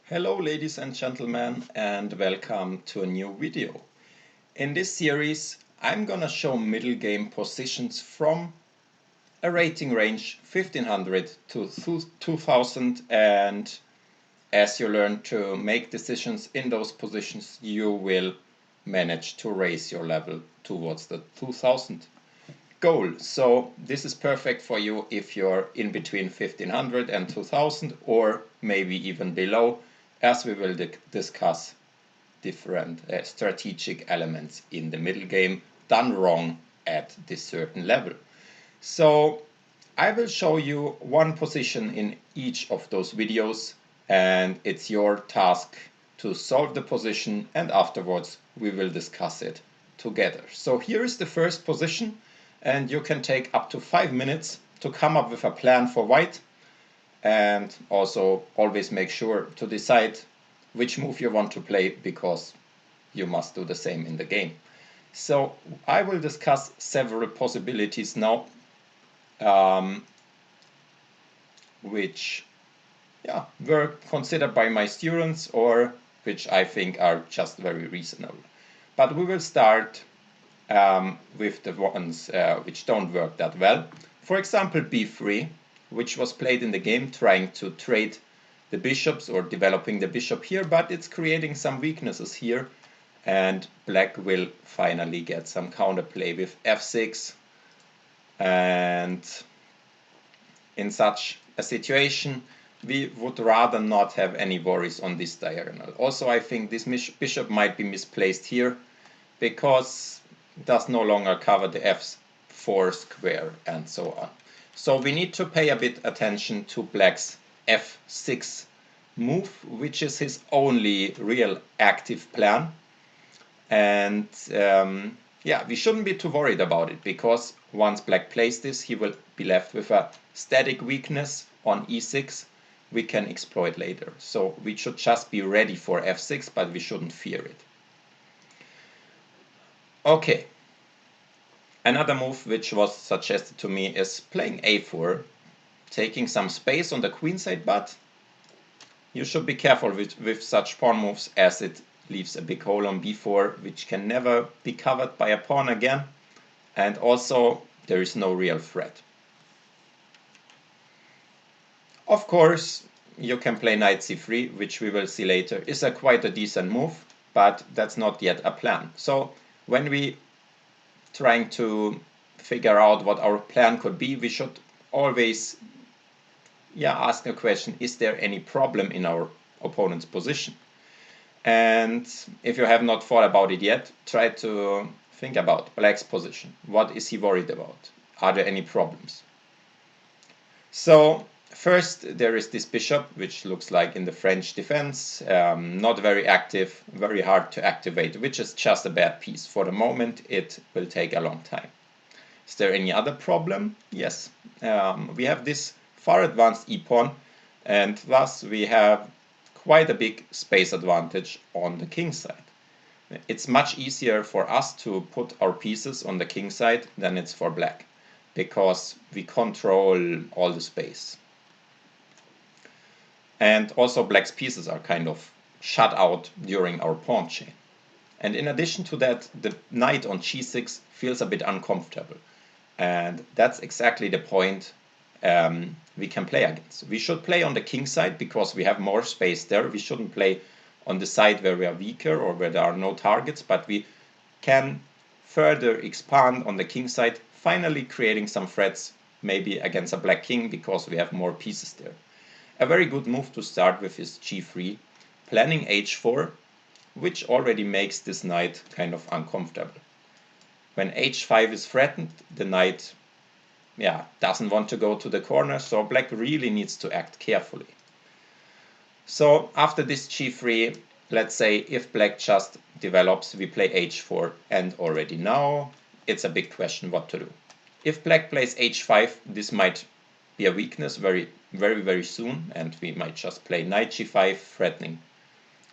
Hello ladies and gentlemen, and welcome to a new video. In this series I'm gonna show middle game positions from a rating range 1500 to 2000, and as you learn to make decisions in those positions you will manage to raise your level towards the 2000 goal. So this is perfect for you if you're in between 1500 and 2000, or maybe even below, as we will discuss different strategic elements in the middle game done wrong at this certain level. So I will show you one position in each of those videos, and it's your task to solve the position, and afterwards we will discuss it together. So here is the first position, and you can take up to 5 minutes to come up with a plan for white, and also always make sure to decide which move you want to play, because you must do the same in the game. So I will discuss several possibilities now, which were considered by my students, or which I think are just very reasonable. But we will start with the ones which don't work that well. For example, b3, which was played in the game trying to trade the bishops or developing the bishop here, but it's creating some weaknesses here, and black will finally get some counterplay with f6. And in such a situation we would rather not have any worries on this diagonal. Also, I think this bishop might be misplaced here because it does no longer cover the f4 square and so on. So we need to pay a bit attention to black's f6 move, which is his only real active plan. And we shouldn't be too worried about it, because once black plays this, he will be left with a static weakness on e6 we can exploit later. So we should just be ready for f6, but we shouldn't fear it. Okay. Another move which was suggested to me is playing a4, taking some space on the queen side, but you should be careful with such pawn moves, as it leaves a big hole on b4 which can never be covered by a pawn again, and also there is no real threat. Of course, you can play knight c3, which we will see later is quite a decent move, but that's not yet a plan. So when we trying to figure out what our plan could be, we should always ask a question: is there any problem in our opponent's position? And if you have not thought about it yet, try to think about black's position. What is he worried about? Are there any problems? So first there is this bishop, which looks like in the French defense, not very active, very hard to activate, which is just a bad piece. For the moment it will take a long time. Is there any other problem? Yes. We have this far advanced e-pawn, and thus we have quite a big space advantage on the king side. It's much easier for us to put our pieces on the king side than it's for black, because we control all the space. And also black's pieces are kind of shut out during our pawn chain. And in addition to that, the knight on g6 feels a bit uncomfortable. And that's exactly the point we can play against. We should play on the king side because we have more space there. We shouldn't play on the side where we are weaker or where there are no targets, but we can further expand on the king side, finally creating some threats, maybe against a black king, because we have more pieces there. A very good move to start with is g3, planning h4, which already makes this knight kind of uncomfortable. When h5 is threatened, the knight doesn't want to go to the corner, so black really needs to act carefully. So after this g3, let's say if black just develops, we play h4, and already now it's a big question what to do. If black plays h5, this might be a weakness very soon, and we might just play knight g5, threatening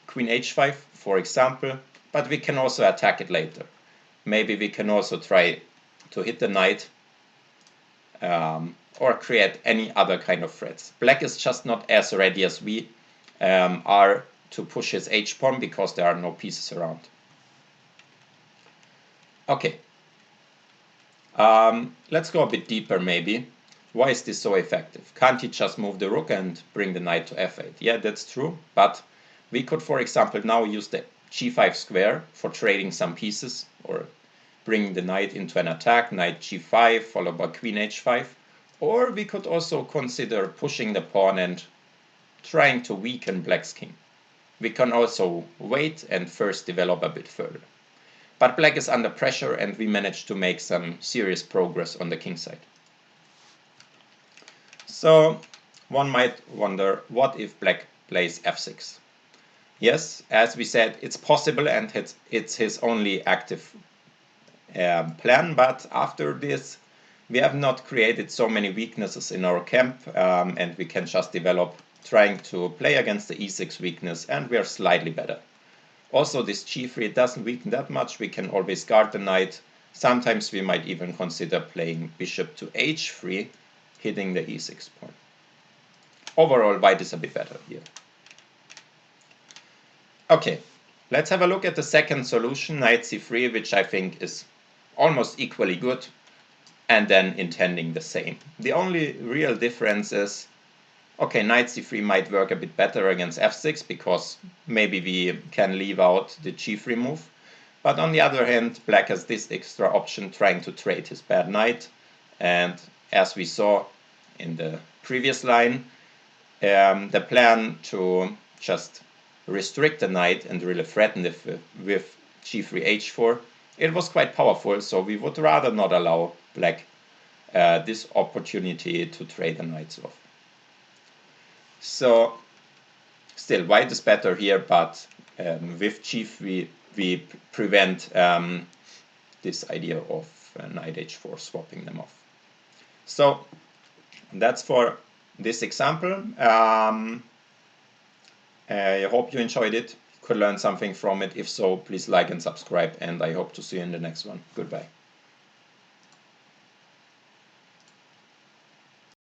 queen h5, for example, but we can also attack it later. Maybe we can also try to hit the knight, or create any other kind of threats. Black is just not as ready as we are to push his h-pawn because there are no pieces around. Okay, let's go a bit deeper maybe. Why is this so effective? Can't he just move the rook and bring the knight to f8? Yeah, that's true, but we could, for example, now use the g5 square for trading some pieces or bringing the knight into an attack, knight g5 followed by queen h5. Or we could also consider pushing the pawn and trying to weaken black's king. We can also wait and first develop a bit further. But black is under pressure and we managed to make some serious progress on the king side. So one might wonder, what if black plays f6? Yes, as we said, it's possible and it's his only active plan, but after this we have not created so many weaknesses in our camp, and we can just develop trying to play against the e6 weakness, and we are slightly better. Also, this g3 doesn't weaken that much. We can always guard the knight. Sometimes we might even consider playing bishop to h3, hitting the e6 pawn. Overall, white is a bit better here. Okay, let's have a look at the second solution, knight c3, which I think is almost equally good, and then intending the same. The only real difference is, okay, knight c3 might work a bit better against f6 because maybe we can leave out the g3 move. But on the other hand, black has this extra option trying to trade his bad knight. And as we saw in the previous line, the plan to just restrict the knight and really threaten it with g3 h4, it was quite powerful. So we would rather not allow black this opportunity to trade the knights off. So still, white is better here, but with g3 we prevent this idea of knight h4 swapping them off. So that's for this example. I hope you enjoyed it, could learn something from it. If so, please like and subscribe, and I hope to see you in the next one. Goodbye.